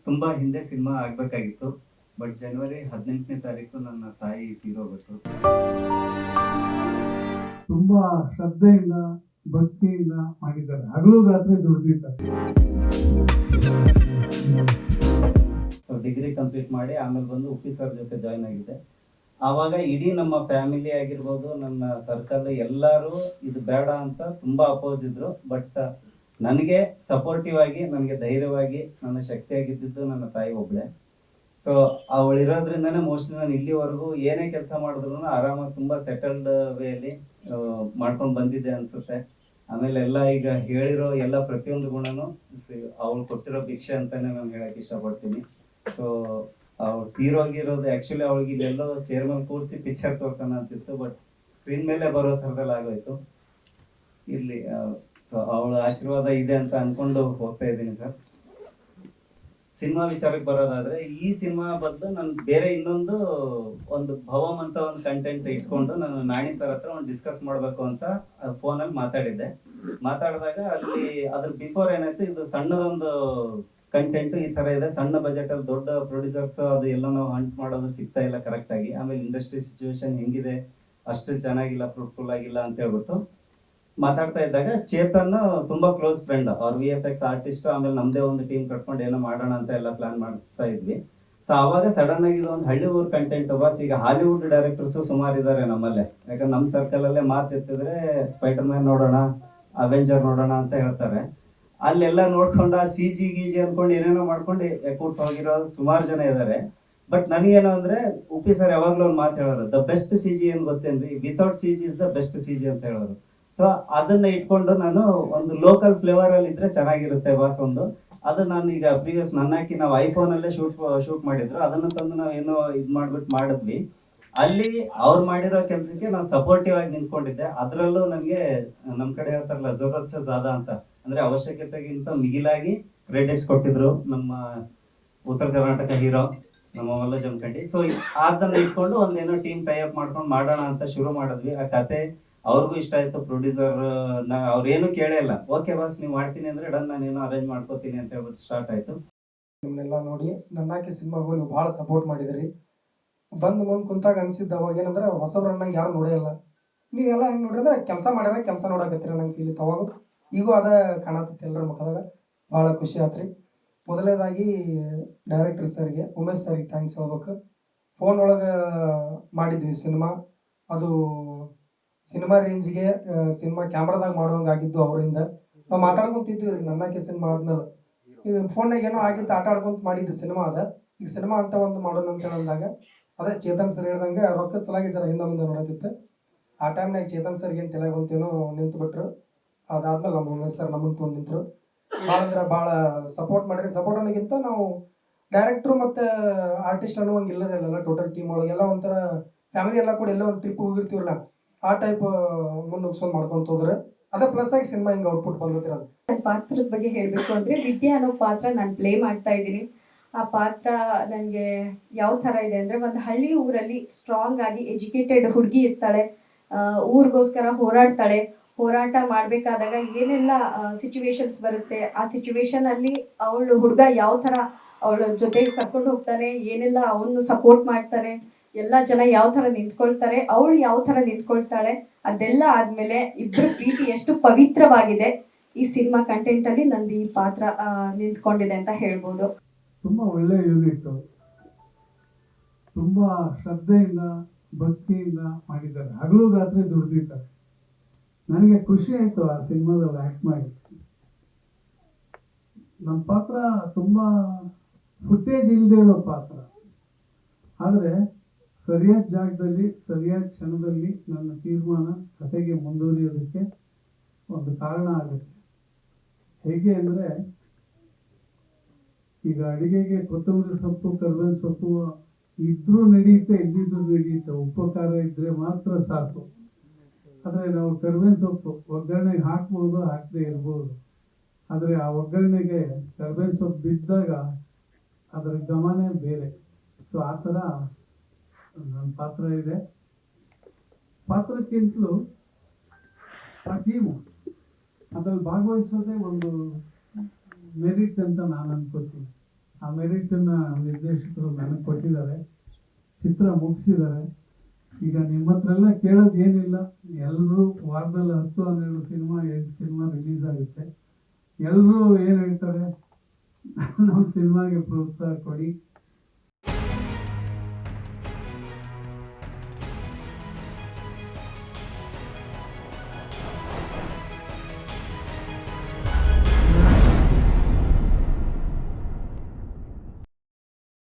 ತುಂಬಾ ಹಿಂದೆ cinema ಆಗ್ಬೇಕಾಗಿತ್ತು. But ಜನವರಿ 18ನೇ ತಾರೀಕು ನನ್ನ ತಾಯಿ ತೀರೋಗ್ಬಿಟ್ರು. ತುಂಬಾ ಶ್ರದ್ಧೆಯಿಂದ ಭಕ್ತಿಯಿಂದ ಮಾಡಿದ್ದಾರೆ. ಹಗಲು ರಾತ್ರಿ ದುಡಿದಿದ್ದಾರೆ. ಡಿಗ್ರಿ ಕಂಪ್ಲೀಟ್ ಮಾಡಿ ಆಮೇಲೆ ಬಂದು ಉಪ್ಪಿ ಸರ್ ಜೊತೆ ಜಾಯ್ನ್ ಆಗಿದ್ದೆ. ಆವಾಗ ಇಡೀ ನಮ್ಮ ಫ್ಯಾಮಿಲಿ ಆಗಿರ್ಬೋದು, ನನ್ನ ಸರ್ಕಲ್ ಎಲ್ಲರೂ ಇದು ಬೇಡ ಅಂತ ತುಂಬಾ ಅಪೋಸ್ ಇದ್ರು. ಬಟ್ ನನಗೆ ಸಪೋರ್ಟಿವ್ ಆಗಿ, ನನಗೆ ಧೈರ್ಯವಾಗಿ, ನನ್ನ ಶಕ್ತಿಯಾಗಿದ್ದು ನನ್ನ ತಾಯಿ ಒಬ್ಳೆ. ಸೊ ಅವಳಿರೋದ್ರಿಂದನೇ ಮೋಸ್ಟ್ಲಿ ನಾನು ಇಲ್ಲಿವರೆಗೂ ಏನೇ ಕೆಲಸ ಮಾಡಿದ್ರು ಆರಾಮಾಗಿ ತುಂಬಾ ಸೆಟಲ್ಡ್ ವೇಲಿ ಮಾಡ್ಕೊಂಡು ಬಂದಿದ್ದೆ ಅನ್ಸುತ್ತೆ. ಆಮೇಲೆ ಎಲ್ಲ ಈಗ ಹೇಳಿರೋ ಎಲ್ಲ ಪ್ರತಿಯೊಂದು ಗುಣನು ಅವಳು ಕೊಟ್ಟಿರೋ ಭಿಕ್ಷೆ ಅಂತಾನೆ ನಾನು ಹೇಳಕ್ ಇಷ್ಟಪಡ್ತೀನಿ. ಸೊ ಅವ್ಳು ತೀರೋಗಿರೋದು ಆಕ್ಚುಲಿ ಅವಳಿಗೆ ಇದೆಲ್ಲೋ ಚೇರ್ ಮೇಲೆ ಕೂರಿಸಿ ಪಿಕ್ಚರ್ ತೋರ್ಸೋಣ ಅಂತಿತ್ತು. ಬಟ್ ಸ್ಕ್ರೀನ್ ಮೇಲೆ ಬರೋ ಥರದಲ್ಲಿ ಆಗೋಯ್ತು. ಇರ್ಲಿ, ಸೊ ಅವಳ ಆಶೀರ್ವಾದ ಇದೆ ಅಂತ ಅನ್ಕೊಂಡು ಹೋಗ್ತಾ ಇದ್ದೀನಿ ಸರ್. ಸಿನಿಮಾ ವಿಚಾರಕ್ಕೆ ಬರೋದಾದ್ರೆ, ಈ ಸಿನಿಮಾ ಬದಲು ನಾನು ಬೇರೆ ಒಂದು ಭವಮ್ ಅಂತ ಒಂದು ಕಂಟೆಂಟ್ ಇಟ್ಕೊಂಡು ನಾನು ನಾಣಿ ಸರ್ ಹತ್ರ ಒಂದು ಡಿಸ್ಕಸ್ ಮಾಡ್ಬೇಕು ಅಂತ ಫೋನಲ್ಲಿ ಮಾತಾಡಿದ್ದೆ. ಮಾತಾಡಿದಾಗ ಅಲ್ಲಿ ಅದ್ರ ಬಿಫೋರ್ ಏನಾಯ್ತು, ಇದು ಸಣ್ಣದೊಂದು ಕಂಟೆಂಟ್ ಈ ತರ ಇದೆ, ಸಣ್ಣ ಬಜೆಟ್ ಅಲ್ಲಿ ದೊಡ್ಡ ಪ್ರೊಡ್ಯೂಸರ್ಸ್ ಅದು ಎಲ್ಲ ನಾವು ಹಂಟ್ ಮಾಡೋದು ಸಿಗ್ತಾ ಇಲ್ಲ ಕರೆಕ್ಟ್ ಆಗಿ, ಆಮೇಲೆ ಇಂಡಸ್ಟ್ರಿ ಸಿಚುವೇಶನ್ ಹೆಂಗಿದೆ ಅಷ್ಟು ಚೆನ್ನಾಗಿಲ್ಲ, ಫ್ರೂಟ್ಫುಲ್ ಆಗಿಲ್ಲ ಅಂತ ಹೇಳ್ಬಿಟ್ಟು ಮಾತಾಡ್ತಾ ಇದ್ದಾಗ, ಚೇತನ್ ತುಂಬಾ ಕ್ಲೋಸ್ ಫ್ರೆಂಡ್, ಅವ್ರ VFX ಆರ್ಟಿಸ್ಟ್, ಆಮೇಲೆ ನಮ್ದೇ ಒಂದು ಟೀಮ್ ಕಟ್ಕೊಂಡು ಏನೋ ಮಾಡೋಣ ಅಂತ ಎಲ್ಲ ಪ್ಲಾನ್ ಮಾಡ್ತಾ ಇದ್ವಿ. ಸೊ ಅವಾಗ ಸಡನ್ ಆಗಿ ಒಂದು ಹಳ್ಳಿ ಊರ್ ಕಂಟೆಂಟ್ ಬಸ್, ಈಗ ಹಾಲಿವುಡ್ ಡೈರೆಕ್ಟರ್ಸ್ ಸುಮಾರು ಇದಾರೆ ನಮ್ಮಲ್ಲೇ. ಯಾಕಂದ್ರೆ ನಮ್ಮ ಸರ್ಕಲ್ ಅಲ್ಲೇ ಮಾತಿರ್ತಿದ್ರೆ ಸ್ಪೈಡರ್ ಮ್ಯಾನ್ ನೋಡೋಣ, ಅವೆಂಜರ್ ನೋಡೋಣ ಅಂತ ಹೇಳ್ತಾರೆ. ಅಲ್ಲೆಲ್ಲ ನೋಡ್ಕೊಂಡು ಆ CG ಗೀಜಿ ಅನ್ಕೊಂಡು ಏನೇನೋ ಮಾಡ್ಕೊಂಡು ಎಕ್ಕೂಟ್ ಹೋಗಿರೋ ಸುಮಾರು ಜನ ಇದಾರೆ. ಬಟ್ ನನಗೇನು ಅಂದ್ರೆ, ಉಪ್ಪಿ ಸರ್ ಯಾವಾಗ್ಲೂ ಒಂದು ಮಾತು ಹೇಳೋರು, ದ ಬೆಸ್ಟ್ CG ಏನ್ ಗೊತ್ತೇನ್ರಿ, without CG is the best CG ಅಂತ ಹೇಳೋರು. ಸೊ ಅದನ್ನ ಇಟ್ಕೊಂಡು ನಾನು ಒಂದು ಲೋಕಲ್ ಫ್ಲೇವರ್ ಅಲ್ಲಿ ಇದ್ರೆ ಚೆನ್ನಾಗಿರುತ್ತೆ ಬಾಸ್. ಅದು ನಾನು ಈಗ ಪ್ರೀವಿಯಸ್ ನನ್ನಾಕಿ ನಾವು ಐಫೋನ್ ಅಲ್ಲೇ ಶೂಟ್ ಮಾಡಿದ್ರು, ಅದನ್ನ ತಂದು ನಾವು ಏನೋ ಇದ್ ಮಾಡ್ಬಿಟ್ಟು ಮಾಡಿದ್ವಿ. ಅಲ್ಲಿ ಅವ್ರು ಮಾಡಿರೋ ಕೆಲ್ಸಕ್ಕೆ ನಾವು ಸಪೋರ್ಟಿವ್ ಆಗಿ ನಿಂತ್ಕೊಂಡಿದ್ದೆ. ಅದ್ರಲ್ಲೂ ನನಗೆ ನಮ್ ಕಡೆ ಹೇಳ್ತಾರಲ್ಲ ಜಬರ್ದಸ್ತ್ ಜ್ಯಾದಾ ಅಂತ, ಅಂದ್ರೆ ಅವಶ್ಯಕತೆಗಿಂತ ಮಿಗಿಲಾಗಿ ಕ್ರೆಡಿಟ್ಸ್ ಕೊಟ್ಟಿದ್ರು ನಮ್ಮ ಉತ್ತರ ಕರ್ನಾಟಕ ಹೀರೋ ನಮ್ಮ ಮಲ್ಲ ಜಮಖಂಡಿ. ಸೊ ಅದನ್ನ ಇಟ್ಕೊಂಡು ಒಂದೇನೋ ಟೀಮ್ ಟೈ ಅಪ್ ಮಾಡ್ಕೊಂಡು ಮಾಡೋಣ ಅಂತ ಶುರು ಮಾಡಿದ್ವಿ. ಆ ಕತೆ ಅವ್ರಿಗೂ ಇಷ್ಟ ಆಯ್ತು. ಪ್ರೊಡ್ಯೂಸರ್ ಅವ್ರೇನು ಕೇಳೇ ಇಲ್ಲ, ಓಕೆ ಬಾಸ್ ನೀವು ಮಾಡ್ತೀನಿ ಅಂದ್ರೆ ಡನ್, ನಾನೇನೋ ಅರೇಂಜ್ ಮಾಡ್ಕೋತೀನಿ ಅಂತ ಹೇಳ್ಬಿಟ್ಟು ಸ್ಟಾರ್ಟ್ ಆಯ್ತು. ನಿಮ್ಮನ್ನೆಲ್ಲ ನೋಡಿ ನನ್ನಾಕೆ ಸಿನಿಮಾಗೂ ನೀವು ಭಾಳ ಸಪೋರ್ಟ್ ಮಾಡಿದಿರಿ. ಬಂದು ಮುಂದೆ ಕುಂತಾಗ ಅನಿಸಿದ್ದು ಅವಾಗ ಏನಂದ್ರೆ, ಹೊಸಬ್ರು ಅನ್ನಂಗೆ ಯಾರು ನೋಡೇ ಇಲ್ಲ. ನೀವೆಲ್ಲ ಹೆಂಗೆ ನೋಡ್ರಿ ಅಂದ್ರೆ ಕೆಲಸ ಮಾಡ್ಯಾರ, ಕೆಲಸ ನೋಡಕತ್ತೀರ ನಂಗೆ ಫೀಲ್ ಇತ್ತು ಅವಾಗ. ಈಗೂ ಅದ ಕಾಣತೈತಿ ಎಲ್ಲರ ಮುಖದಾಗ. ಭಾಳ ಖುಷಿ ಆತ್ರಿ. ಮೊದಲನೇದಾಗಿ ಡೈರೆಕ್ಟರ್ ಸರ್ಗೆ, ಉಮೇಶ್ ಸರ್ಗೆ ಥ್ಯಾಂಕ್ಸ್ ಹೇಳ್ಬೇಕು. ಫೋನ್ ಒಳಗೆ ಮಾಡಿದ್ವಿ ಸಿನಿಮಾ. ಅದು ಸಿನಿಮಾ ರೇಂಜ್ಗೆ ಸಿನಿಮಾ ಕ್ಯಾಮ್ರಾದಾಗ ಮಾಡುವಂಗಾಗಿದ್ದು ಅವರಿಂದ. ನಾವು ಮಾತಾಡ್ಕೊಂತಿದ್ವಿ ರೀ ನನ್ನಕ್ಕೆ ಸಿನಿಮಾ ಆದ್ಮೇಲೆ. ಫೋನ್ನಾಗ ಏನೋ ಆಗಿತ್ತು, ಆಟ ಆಡ್ಕೊಂತ ಮಾಡಿದ್ದು ಸಿನಿಮಾ ಅದ. ಈಗ ಸಿನಿಮಾ ಅಂತ ಒಂದು ಮಾಡೋಣ ಅಂತ ಅಂದಾಗ, ಅದೇ ಚೇತನ್ ಸರ್ ಹೇಳ್ದಂಗೆ ರೊಕ್ಕದ ಸಲಾಗಿ ಜರ ಹಿಂದೆ ಮುಂದೆ ನೋಡೋದಿತ್ತು. ಆ ಟೈಮ್ನಾಗ ಚೇತನ್ ಸರ್ಗೆ ಏನು ತಲೆ ಬಂತೇನೋ ನಿಂತು ಬಿಟ್ರು. ಅದಾದ್ಮೇಲೆ ನಮ್ಮ ಉಮೇಶ್ ಸರ್ ನಮ್ಮನ್ನು ತೊಗೊಂಡು ನಿಂತರು. ಭಾಳ ಅಂದ್ರೆ ಭಾಳ ಸಪೋರ್ಟ್ ಮಾಡಿರಿ. ಸಪೋರ್ಟ್ ಅನ್ನೋಕ್ಕಿಂತ ನಾವು ಡೈರೆಕ್ಟ್ರು ಮತ್ತು ಆರ್ಟಿಸ್ಟ್ ಅನ್ನುವಂಗೆ ಇಲ್ಲರೆಲ್ಲ ಟೋಟಲ್ ಟೀಮ್ ಒಳಗೆ ಎಲ್ಲ ಒಂಥರ ಫ್ಯಾಮಿಲಿ ಎಲ್ಲ ಕೂಡ ಎಲ್ಲ ಒಂದು ಟ್ರಿಪ್ ಹೋಗಿರ್ತೀವಲ್ಲ, ಆ ಟೈಪ್ ಮುನ್ನುಗ್ಸ್ಕೊಂಡು ಮಾಡ್ಕೊಂತ ಹೋದ್ರೆ ಅದೇ ಪ್ಲಸ್ ಆಗಿ ಸಿನಿಮಾ ಹಿಂಗೆ ಔಟ್ಪುಟ್ ಬಂದಿರೋದು. ನನ್ನ ಪಾತ್ರದ ಬಗ್ಗೆ ಹೇಳಬೇಕು ಅಂದರೆ, ವಿದ್ಯಾ ಅನ್ನೋ ಪಾತ್ರ ನಾನು ಪ್ಲೇ ಮಾಡ್ತಾ ಇದ್ದೀನಿ. ಆ ಪಾತ್ರ ನನಗೆ ಯಾವ ಥರ ಇದೆ ಅಂದರೆ, ಒಂದು ಹಳ್ಳಿ ಊರಲ್ಲಿ ಸ್ಟ್ರಾಂಗ್ ಆಗಿ ಎಜುಕೇಟೆಡ್ ಹುಡುಗಿ ಇರ್ತಾಳೆ, ಊರಿಗೋಸ್ಕರ ಹೋರಾಡ್ತಾಳೆ. ಹೋರಾಟ ಮಾಡಬೇಕಾದಾಗ ಏನೆಲ್ಲ ಸಿಚುವೇಶನ್ಸ್ ಬರುತ್ತೆ, ಆ ಸಿಚುವೇಶನಲ್ಲಿ ಹುಡುಗ ಯಾವ ಥರ ಅವಳ ಜೊತೆಗೆ ಕರ್ಕೊಂಡು ಹೋಗ್ತಾನೆ, ಏನೆಲ್ಲ ಅವನು ಸಪೋರ್ಟ್ ಮಾಡ್ತಾನೆ, ಎಲ್ಲ ಜನ ಯಾವ ಥರ ನಿಂತ್ಕೊಳ್ತಾರೆ, ಅವಳು ಯಾವ ಥರ ನಿಂತ್ಕೊಳ್ತಾಳೆ, ಅದೆಲ್ಲ ಆದಮೇಲೆ ಇಬ್ಬರು ಪ್ರೀತಿ ಎಷ್ಟು ಪವಿತ್ರವಾಗಿದೆ ಈ ಸಿನಿಮಾ ಕಂಟೆಂಟಲ್ಲಿ ನಂದು ಈ ಪಾತ್ರ ನಿಂತ್ಕೊಂಡಿದೆ ಅಂತ ಹೇಳ್ಬೋದು. ತುಂಬ ಒಳ್ಳೆ ಯೂನಿಟ್, ತುಂಬ ಶ್ರದ್ಧೆಯಿಂದ ಭಕ್ತಿಯಿಂದ ಮಾಡಿದ್ದಾರೆ. ಹಗಲು ರಾತ್ರಿ ದುಡಿದಿದ್ದಾರೆ. ನನಗೆ ಖುಷಿ ಆಯಿತು ಆ ಸಿನಿಮಾದಲ್ಲಿ ಆ್ಯಕ್ಟ್ ಮಾಡಿ. ನಮ್ಮ ಪಾತ್ರ ತುಂಬ ಫುಟೇಜ್ ಇಲ್ಲದೆ ಇರೋ ಪಾತ್ರ, ಆದರೆ ಸರಿಯಾದ ಜಾಗದಲ್ಲಿ ಸರಿಯಾದ ಕ್ಷಣದಲ್ಲಿ ನನ್ನ ತೀರ್ಮಾನ ಕಥೆಗೆ ಮುಂದುವರಿಯೋದಕ್ಕೆ ಒಂದು ಕಾರಣ ಆಗುತ್ತೆ. ಹೇಗೆ ಅಂದರೆ, ಈಗ ಅಡಿಗೆಗೆ ಕೊತ್ತಂಬರಿ ಸೊಪ್ಪು, ಕರಿಬೇವಿನ ಸೊಪ್ಪು ಇದ್ರೂ ನಡೆಯುತ್ತೆ, ಇದ್ದಿದ್ರು ನಡೆಯುತ್ತೆ. ಉಪ್ಪು ಖಾರ ಇದ್ರೆ ಮಾತ್ರ ಸಾಕು. ಆದರೆ ನಾವು ಕರಿಬೇವಿನ ಸೊಪ್ಪು ಒಗ್ಗರಣೆಗೆ ಹಾಕ್ಬೋದು, ಹಾಕದೇ ಇರ್ಬೋದು. ಆದರೆ ಆ ಒಗ್ಗರಣೆಗೆ ಕರಿಬೇವಿನ ಸೊಪ್ಪು ಬಿದ್ದಾಗ ಅದರ ಗಮನ ಬೇರೆ. ಸೊ ಆ ಥರ ನನ್ನ ಪಾತ್ರ ಇದೆ. ಪಾತ್ರಕ್ಕಿಂತಲೂ ಆ ಟೀಮು ಅದ್ರಲ್ಲಿ ಭಾಗವಹಿಸೋದೇ ಒಂದು ಮೆರಿಟ್ ಅಂತ ನಾನು ಅನ್ಕೋತೀನಿ. ಆ ಮೆರಿಟನ್ನ ನಿರ್ದೇಶಕರು ನನಗೆ ಕೊಟ್ಟಿದ್ದಾರೆ. ಚಿತ್ರ ಮುಗಿಸಿದ್ದಾರೆ. ಈಗ ನಿಮ್ಮ ಹತ್ರ ಎಲ್ಲ ಕೇಳೋದು ಏನಿಲ್ಲ, ಎಲ್ಲರೂ ವಾರದಲ್ಲಿ 10-12 ಸಿನಿಮಾ 8 ಸಿನಿಮಾ ರಿಲೀಸ್ ಆಗುತ್ತೆ. ಎಲ್ಲರೂ ಏನು ಹೇಳ್ತಾರೆ, ನಮ್ಮ ಸಿನಿಮಾಗೆ ಪ್ರೋತ್ಸಾಹ ಕೊಡಿ,